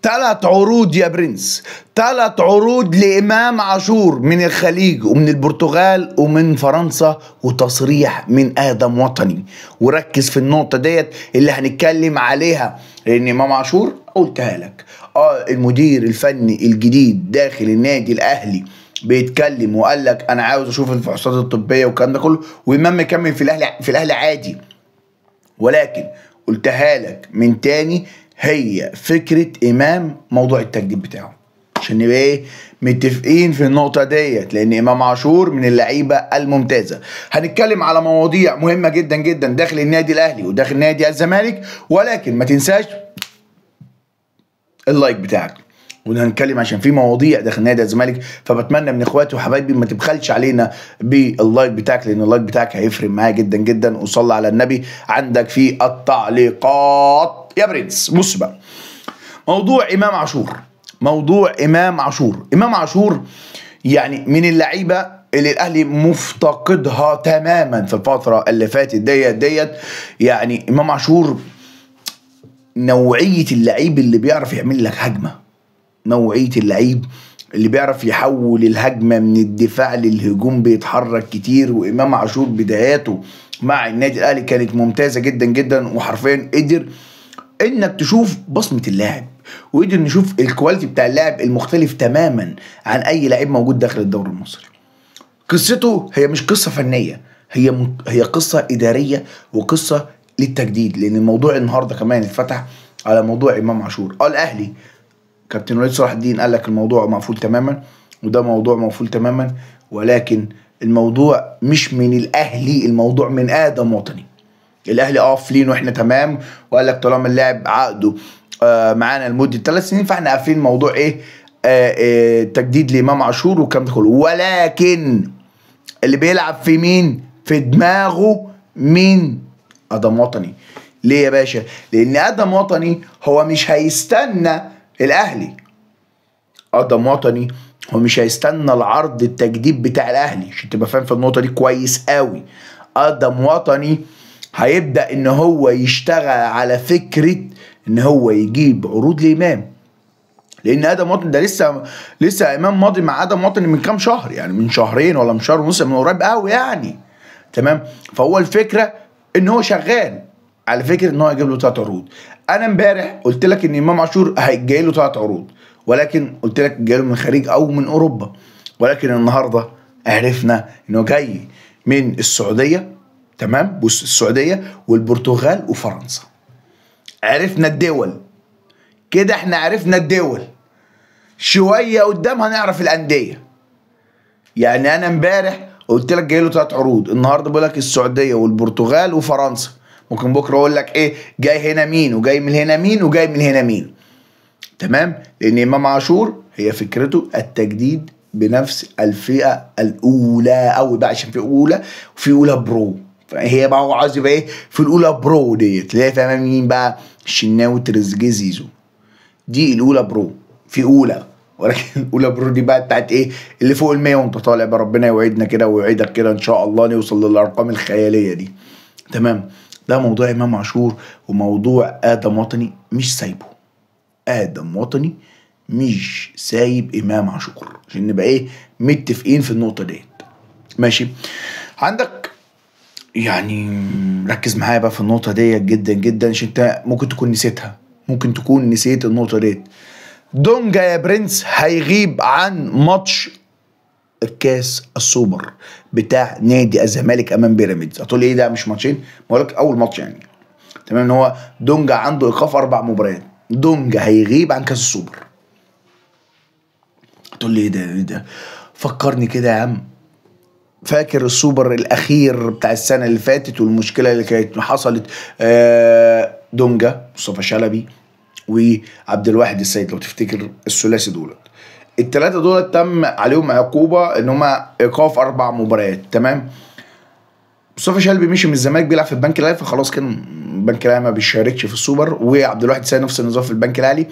3 عروض يا برنس، 3 عروض لإمام عاشور من الخليج ومن البرتغال ومن فرنسا، وتصريح من آدم وطني. وركز في النقطة ديت اللي هنتكلم عليها، لأن إمام عاشور قلتها لك المدير الفني الجديد داخل النادي الأهلي بيتكلم وقال لك أنا عاوز أشوف الفحوصات الطبية والكلام ده كله، وإمام مكمل في الأهلي عادي. ولكن قلتها لك من تاني، هي فكرة إمام موضوع التجديد بتاعه، عشان نبقى ايه متفقين في النقطة ديت، لأن إمام عاشور من اللعيبة الممتازة. هنتكلم على مواضيع مهمة جدا جدا داخل النادي الأهلي وداخل نادي الزمالك، ولكن ما تنساش اللايك بتاعك. وهنتكلم عشان في مواضيع داخل نادي الزمالك، فبتمنى من اخواتي وحبايبي ما تبخلش علينا باللايك بتاعك، لان اللايك بتاعك هيفرق معايا جدا جدا. وصلي على النبي عندك في التعليقات يا برنس. بص بقى، موضوع امام عاشور يعني من اللعيبه اللي الاهلي مفتقدها تماما في الفتره اللي فاتت ديت. يعني امام عاشور نوعيه اللعيب اللي بيعرف يعمل لك هجمه، نوعيه اللعيب اللي بيعرف يحول الهجمه من الدفاع للهجوم، بيتحرك كتير. وامام عاشور بداياته مع النادي الاهلي كانت ممتازه جدا جدا، وحرفيا قدر انك تشوف بصمه اللاعب، وقدر نشوف الكواليتي بتاع اللاعب المختلف تماما عن اي لعيب موجود داخل الدوري المصري. قصته هي مش قصه فنيه، هي قصه اداريه وقصه للتجديد، لان الموضوع النهارده كمان اتفتح على موضوع امام عاشور. الاهلي كابتن وليد صلاح الدين قال لك الموضوع مقفول تماما، وده موضوع مقفول تماما، ولكن الموضوع مش من الاهلي، الموضوع من ادم وطني. الاهلي قافلين واحنا تمام، وقال لك طالما اللاعب عقده معانا لمده 3 سنين فاحنا قافلين موضوع تجديد لامام عاشور والكلام ده كله. ولكن اللي بيلعب في مين؟ في دماغه مين؟ ادم وطني. ليه يا باشا؟ لان ادم وطني هو مش هيستنى الاهلي، ادم وطني هو مش هيستنى العرض التجديد بتاع الاهلي، عشان تبقى فاهم في النقطه دي كويس قوي. ادم وطني هيبدا ان هو يشتغل على فكره ان هو يجيب عروض لامام، لان ادم وطني ده لسه امام ماضي مع ادم وطني من كام شهر، يعني من شهرين ولا من شهر ونص، من قريب قوي يعني. تمام. فهو الفكره ان هو شغال على فكره ان هو يجيب له 3 عروض. انا امبارح قلت لك ان امام عاشور هيجي له 3 عروض، ولكن قلت لك جاي له من الخليج او من اوروبا. ولكن النهارده عرفنا انه جاي من السعوديه. تمام. بص، السعوديه والبرتغال وفرنسا. عرفنا الدول كده، احنا عرفنا الدول، شويه قدام هنعرف الانديه. يعني انا امبارح قلت لك جاي له 3 عروض، النهارده بقول لك السعوديه والبرتغال وفرنسا. ممكن بكره اقول لك جاي هنا مين، وجاي من هنا مين، وجاي من هنا مين. تمام. لان امام عاشور هي فكرته التجديد بنفس الفئه الاولى قوي بقى، عشان في اولى وفي اولى برو، فهي بقى هو عايز يبقى في الاولى برو ديت اللي هي فاهم مين بقى؟ الشناوي، تريزيجيه، زيزو. دي الاولى برو، في اولى. ولكن الاولى برو دي بقى بتاعت اللي فوق ال100 وانت طالع بقى. ربنا يوعدنا كده ويوعدك كده ان شاء الله نوصل للارقام الخياليه دي. تمام. ده موضوع امام عاشور. وموضوع ادم وطني مش سايبه، ادم وطني مش سايب امام عاشور، عشان نبقى متفقين في النقطه ديت. ماشي. عندك يعني ركز معايا بقى في النقطه ديت جدا جدا، عشان انت ممكن تكون نسيتها، ممكن تكون نسيت النقطه ديت. دونجا يا برنس هيغيب عن ماتش الكاس السوبر بتاع نادي الزمالك امام بيراميدز. هتقول ايه ده مش ماتشين؟ بقول لك اول ماتش يعني. تمام. ان هو دونجا عنده ايقاف 4 مباريات، دونجا هيغيب عن كاس السوبر. هتقول لي ايه ده؟ فكرني كده يا عم. فاكر السوبر الاخير بتاع السنه اللي فاتت والمشكله اللي كانت حصلت؟ دونجا، مصطفى شلبي، وعبد الواحد السيد، لو تفتكر الثلاثي دولت. ال3 دول تم عليهم عقوبه ان هم ايقاف 4 مباريات. تمام. مصطفى شلبي مشي من الزمالك بيلعب في البنك الاهلي، فخلاص كان البنك الاهلي ما بيشاركش في السوبر، وعبد الواحد السيد نفس النظام في البنك الاهلي.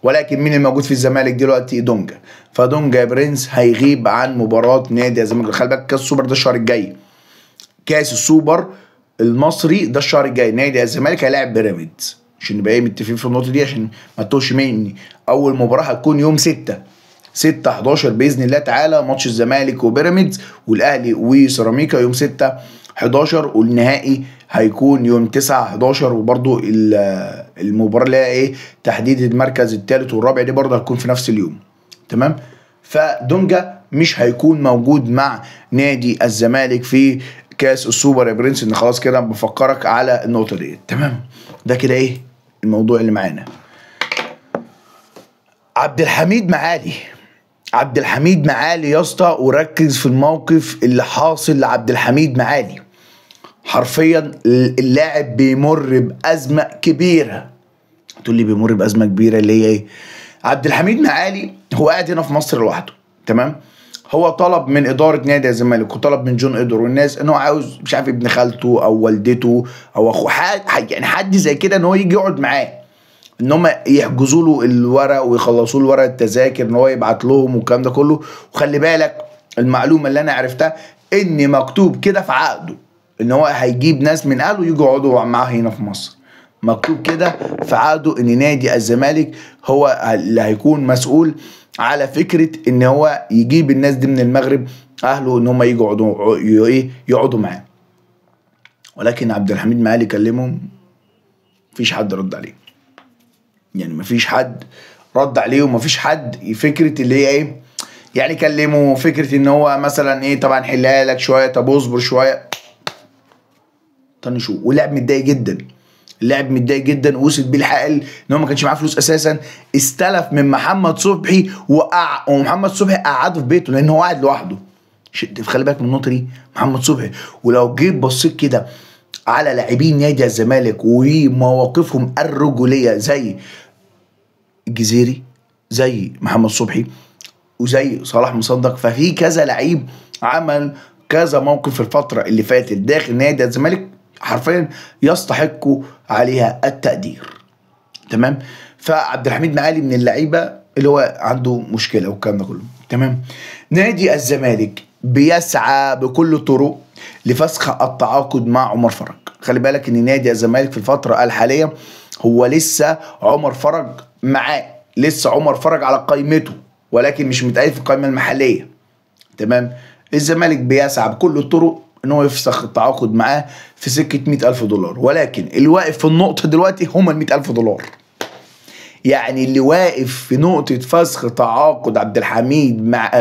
ولكن مين الموجود في الزمالك دلوقتي؟ دونجا. فدونجا يا برنس هيغيب عن مباراه نادي الزمالك. خلي بالك كاس السوبر ده الشهر الجاي، كاس السوبر المصري ده الشهر الجاي. نادي الزمالك هيلاعب بيراميدز. عشان نبقى متفقين في النقطه دي عشان ما تتوهش مني. اول مباراه هتكون يوم 6/11 باذن الله تعالى، ماتش الزمالك وبيراميدز، والاهلي وسيراميكا يوم 6/11، والنهائي هيكون يوم 9/11. وبرده المباراه اللي هي تحديد المركز الثالث والرابع دي برده هتكون في نفس اليوم. تمام. فدونجا مش هيكون موجود مع نادي الزمالك في كاس السوبر يا برنس. ان خلاص كده بفكرك على النقطه دي. تمام. ده كده الموضوع اللي معانا. عبد الحميد معالي يا اسطى، وركز في الموقف اللي حاصل لعبد الحميد معالي. حرفيا اللاعب بيمر بازمه كبيره. تقول لي بيمر بازمه كبيره اللي هي عبد الحميد معالي هو قاعد هنا في مصر لوحده. تمام. هو طلب من اداره نادي الزمالك وطلب من جون ادور والناس ان هو عاوز مش عارف ابن خالته او والدته او اخوه، يعني حد زي كده ان هو يجي يقعد معاه، ان هم يحجزوا له الورق ويخلصوا له ورق التذاكر، ان هو يبعت لهم والكلام ده كله. وخلي بالك المعلومه اللي انا عرفتها ان مكتوب كده في عقده ان هو هيجيب ناس من اهله يجوا يقعدوا معاه هنا في مصر. مكتوب كده في عقده ان نادي الزمالك هو اللي هيكون مسؤول على فكره ان هو يجيب الناس دي من المغرب، اهله ان هم يجوا يقعدوا معاه. ولكن عبد الحميد معالي كلمهم، مفيش حد رد عليه. يعني مفيش حد رد عليه، ومفيش حد فكره اللي هي يعني كلمه فكره ان هو مثلا طبعا حلها لك شويه، طب اصبر شويه، طنشوه. واللاعب متضايق جدا ووصل بيه الحال ان هو ما كانش معاه فلوس اساسا. استلف من محمد صبحي ومحمد صبحي قعده في بيته لان هو قاعد لوحده. خلي بالك من النقطه دي. محمد صبحي، ولو جيت بصيت كده على لاعبين نادي الزمالك ومواقفهم الرجوليه زي الجزيري، زي محمد صبحي، وزي صلاح مصدق، ففي كذا لعيب عمل كذا موقف في الفتره اللي فاتت داخل نادي الزمالك حرفيا يستحقوا عليها التقدير. تمام. فعبد الحميد معالي من اللعيبه اللي هو عنده مشكله والكلام ده كله. تمام. نادي الزمالك بيسعى بكل الطرق لفسخ التعاقد مع عمر فرج. خلي بالك ان نادي الزمالك في الفتره الحاليه هو لسه عمر فرج معاه، لسه عمر فرج على قائمته ولكن مش متقيد في القائمه المحليه. تمام. الزمالك بيسعى بكل الطرق ان هو يفسخ التعاقد معاه في سكه $100,000، ولكن اللي واقف في النقطه دلوقتي هم $100,000. يعني اللي واقف في نقطه فسخ تعاقد عبد الحميد مع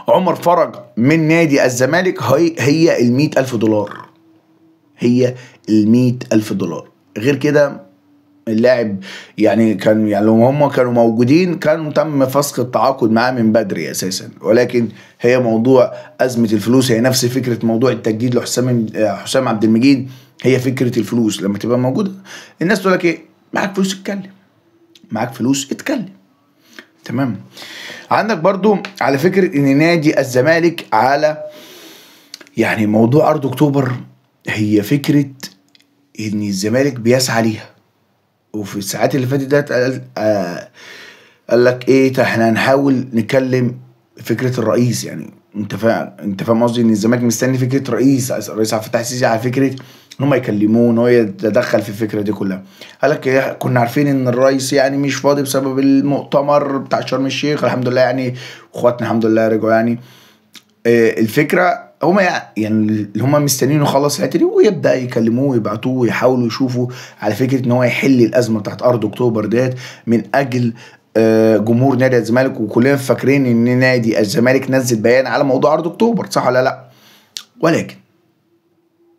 عمر فرج من نادي الزمالك هي $100,000. هي $100,000. غير كده اللاعب يعني لو هم كانوا موجودين كانوا تم فسخ التعاقد معاه من بدري اساسا. ولكن هي موضوع ازمه الفلوس، هي نفس فكره موضوع التجديد لحسام عبد المجيد. هي فكره الفلوس لما تبقى موجوده الناس تقول لك معاك فلوس اتكلم، معاك فلوس اتكلم. تمام. عندك برضو على فكره ان نادي الزمالك على يعني موضوع ارض اكتوبر، هي فكره ان الزمالك بيسعى ليها. وفي الساعات اللي فاتت ده قال لك احنا هنحاول نكلم فكره الرئيس. يعني انت فاهم قصدي ان الزمالك مستني فكره الرئيس عبد الفتاح السيسي على فكره ان هم يكلموه ان هو يتدخل في الفكره دي كلها. قال لك كنا عارفين ان الرئيس يعني مش فاضي بسبب المؤتمر بتاع شرم الشيخ، الحمد لله يعني اخواتنا الحمد لله رجعوا. يعني الفكره هم يعني اللي هم مستنيين يخلص الحته دي ويبدا يكلموه ويبعتوه ويحاولوا يشوفوا على فكره ان هو يحل الازمه بتاعت ارض اكتوبر ديت من اجل جمهور نادي الزمالك. وكلنا فاكرين ان نادي الزمالك نزل بيان على موضوع ارض اكتوبر، صح ولا لا؟ ولكن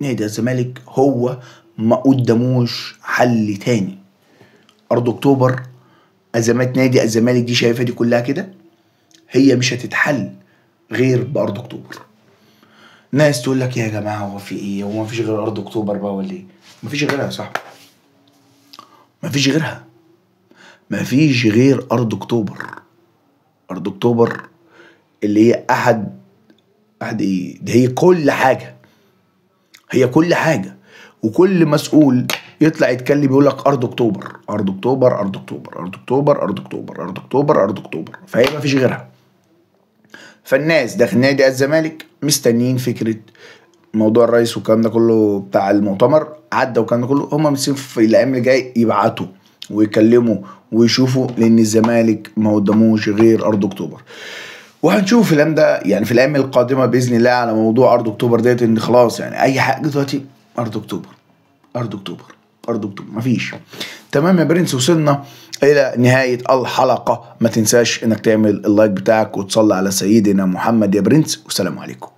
نادي الزمالك هو ما قدموش حل تاني. ارض اكتوبر ازمات نادي الزمالك دي شايفها دي كلها كده هي مش هتتحل غير بارض اكتوبر. ناس تقول لك يا جماعه هو في ايه؟ هو مفيش غير ارض اكتوبر بقى ولا ايه؟ مفيش غيرها يا صاحبي، مفيش غيرها، مفيش غير ارض اكتوبر. ارض اكتوبر اللي هي احد ايه دي، هي كل حاجه، هي كل حاجه. وكل مسؤول يطلع يتكلم يقول لك ارض اكتوبر ارض اكتوبر ارض اكتوبر ارض اكتوبر ارض اكتوبر ارض اكتوبر ارض اكتوبر، فهي مفيش غيرها. فالناس داخل نادي الزمالك مستنيين فكره موضوع الرئيس والكلام ده كله بتاع المؤتمر عدى والكلام ده كله، هم متسيبين في الايام اللي جاي يبعتوا ويكلموا ويشوفوا، لان الزمالك ما قداموش غير ارض اكتوبر. وهنشوف الكلام ده يعني في الايام القادمه باذن الله على موضوع ارض اكتوبر ديت، ان خلاص يعني اي حاجه دلوقتي ارض اكتوبر ارض اكتوبر ارض اكتوبر مفيش. تمام يا برنس، وصلنا الى نهايه الحلقه. ما تنساش انك تعمل اللايك بتاعك وتصلي على سيدنا محمد يا برنس، والسلام عليكم.